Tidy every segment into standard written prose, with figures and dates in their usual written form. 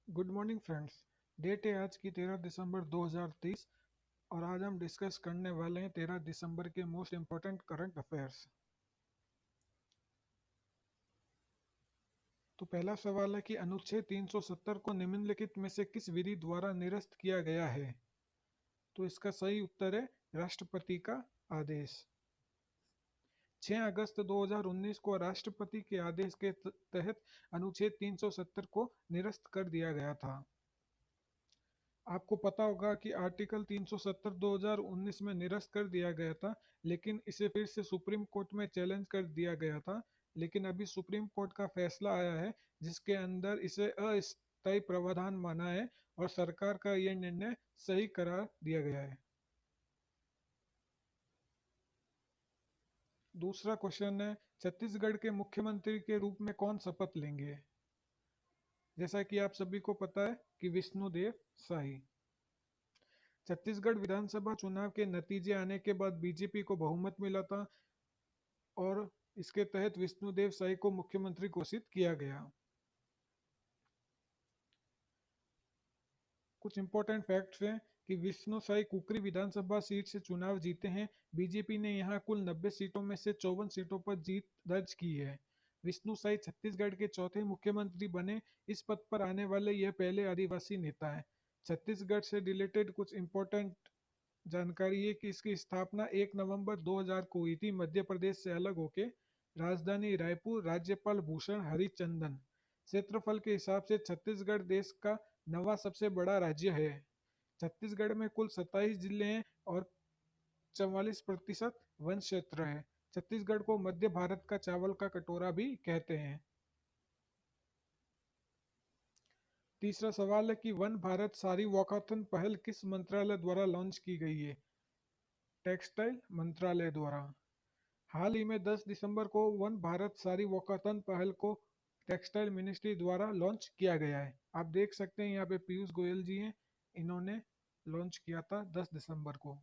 Good morning friends. Date है आज की 13 दिसंबर 2023 और आज हम डिस्कस करने वाले हैं 13 दिसंबर के मोस्ट इम्पोर्टेंट करंट अफेयर्स। तो पहला सवाल है कि अनुच्छेद 370 को निम्नलिखित में से किस विधि द्वारा निरस्त किया गया है। तो इसका सही उत्तर है राष्ट्रपति का आदेश। 6 अगस्त 2019 को राष्ट्रपति के आदेश के तहत अनुच्छेद 370 को निरस्त कर दिया गया था। आपको पता होगा कि आर्टिकल 370 2019 में निरस्त कर दिया गया था, लेकिन इसे फिर से सुप्रीम कोर्ट में चैलेंज कर दिया गया था। लेकिन अभी सुप्रीम कोर्ट का फैसला आया है जिसके अंदर इसे अस्थायी प्रावधान माना है और सरकार का यह निर्णय सही करार दिया गया है। दूसरा क्वेश्चन है, छत्तीसगढ़ के मुख्यमंत्री के रूप में कौन शपथ लेंगे। जैसा कि आप सभी को पता है कि विष्णुदेव साई। छत्तीसगढ़ विधानसभा चुनाव के नतीजे आने के बाद बीजेपी को बहुमत मिला था और इसके तहत विष्णुदेव साई को मुख्यमंत्री घोषित किया गया। कुछ इंपॉर्टेंट फैक्ट्स हैं कि विष्णु साई कुकरी विधानसभा सीट से चुनाव जीते हैं। बीजेपी ने यहां कुल 90 सीटों में से 54 सीटों पर जीत दर्ज की है। विष्णु साई छत्तीसगढ़ के चौथे मुख्यमंत्री बने। इस पद पर आने वाले यह पहले आदिवासी नेता है। छत्तीसगढ़ से रिलेटेड कुछ इंपॉर्टेंट जानकारी है कि इसकी स्थापना 1 नवंबर 2000 को हुई थी मध्य प्रदेश से अलग होके। राजधानी रायपुर। राज्यपाल भूषण हरिचंदन। क्षेत्रफल के हिसाब से छत्तीसगढ़ देश का नवा सबसे बड़ा राज्य है। छत्तीसगढ़ में कुल 27 जिले हैं और 44% वन क्षेत्र है। छत्तीसगढ़ को मध्य भारत का चावल का कटोरा भी कहते हैं। तीसरा सवाल है कि वन भारत साड़ी वॉकाथन पहल किस मंत्रालय द्वारा लॉन्च की गई है। टेक्सटाइल मंत्रालय द्वारा। हाल ही में 10 दिसंबर को वन भारत साड़ी वॉकाथन पहल को टेक्सटाइल मिनिस्ट्री द्वारा लॉन्च किया गया है। आप देख सकते हैं यहाँ पे पीयूष गोयल जी हैं, इन्होंने लॉन्च किया था 10 दिसंबर को।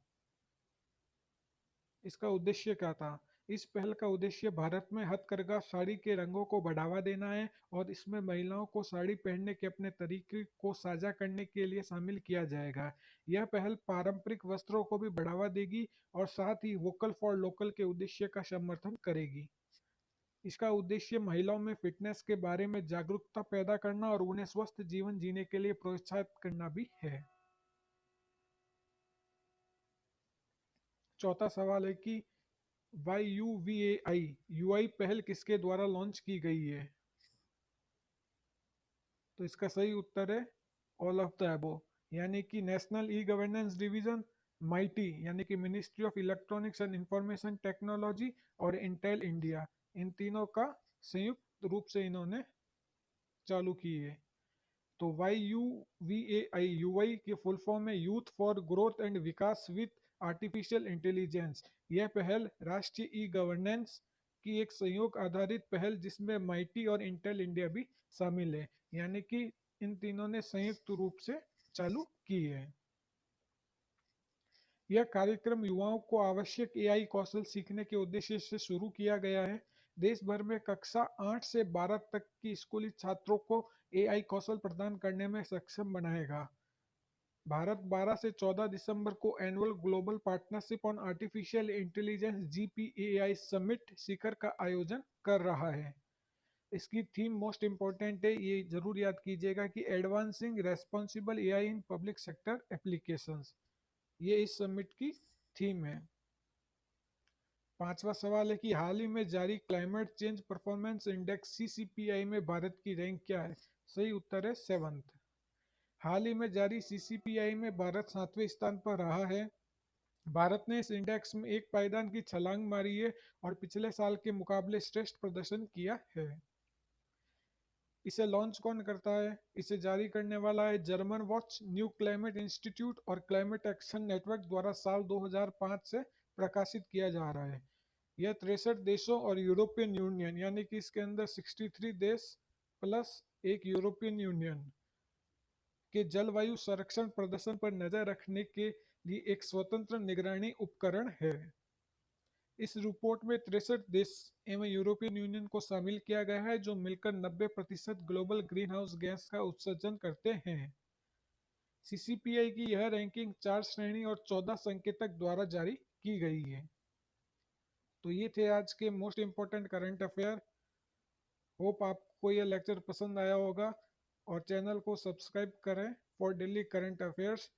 इसका उद्देश्य क्या था। इस पहल का उद्देश्य भारत में हथकरघा साड़ी के रंगों को बढ़ावा देना है और इसमें महिलाओं को साड़ी पहनने के अपने तरीके को साझा करने के लिए शामिल किया जाएगा। यह पहल पारंपरिक वस्त्रों को भी बढ़ावा देगी और साथ ही वोकल फॉर लोकल के उद्देश्य का समर्थन करेगी। इसका उद्देश्य महिलाओं में फिटनेस के बारे में जागरूकता पैदा करना और उन्हें स्वस्थ जीवन जीने के लिए प्रोत्साहित करना भी है। चौथा सवाल है कि YUVAI यूआई पहल किसके द्वारा लॉन्च की गई है। तो इसका सही उत्तर है ऑल ऑफ द अबो, यानी कि national e governance division, mighty यानी कि ministry of electronics and information technology और इंटेल इंडिया, इन तीनों का संयुक्त रूप से इन्होंने चालू की है। तो YUVAI यूआई की फुल फॉर्म है youth for growth and Vikas with artificial intelligence. यह पहल राष्ट्रीय ई गवर्नेंस की एक सहयोग आधारित पहल जिसमें माइटी और इंटेल इंडिया भी शामिल है, यानी कि इन तीनों ने संयुक्त रूप से चालू की है। यह कार्यक्रम युवाओं को आवश्यक एआई कौशल सीखने के उद्देश्य से शुरू किया गया है। देश भर में कक्षा 8 से 12 तक की स्कूली छात्रों को एआई कौशल प्रदान करने में सक्षम बनाएगा। भारत 12 से 14 दिसंबर को annual global partnership on artificial intelligence GPAI summit शिखर का आयोजन कर रहा है। इसकी थीम मोस्ट इंपॉर्टेंट है, ये जरूर याद कीजिएगा कि advancing responsible AI in public sector applications, ये इस समिट की थीम है। पांचवा सवाल है कि हाल ही में जारी climate change performance index CCPI में भारत की रैंक क्या है। सही उत्तर है 7th। हाल ही में जारी CCPI में भारत 7वें स्थान पर रहा है। भारत ने इस इंडेक्स में एक पायदान की छलांग मारी है और पिछले साल के मुकाबले श्रेष्ठ प्रदर्शन किया है। इसे लॉन्च कौन करता है। इसे जारी करने वाला है German watch, new climate institute और क्लाइमेट एक्शन नेटवर्क द्वारा साल 2005 से प्रकाशित किया जा रहा है। यह 63 देशों और यूरोपियन यूनियन, यानी कि इसके अंदर 63 देश प्लस एक यूरोपियन यूनियन के जलवायु संरक्षण प्रदर्शन पर नजर रखने के लिए एक स्वतंत्र निगरानी उपकरण है। इस रिपोर्ट में 63 देश एवं यूरोपियन यूनियन को शामिल किया गया है, जो मिलकर 90% ग्लोबल ग्रीन हाउस गैस का उत्सर्जन करते हैं। सीसीपीआई की यह रैंकिंग 4 श्रेणी और 14 संकेतक द्वारा जारी की गई है। तो ये थे आज के most important current affair. Hope आपको यह लेक्चर पसंद आया होगा और चैनल को सब्सक्राइब करें फॉर डेली करंट अफेयर्स।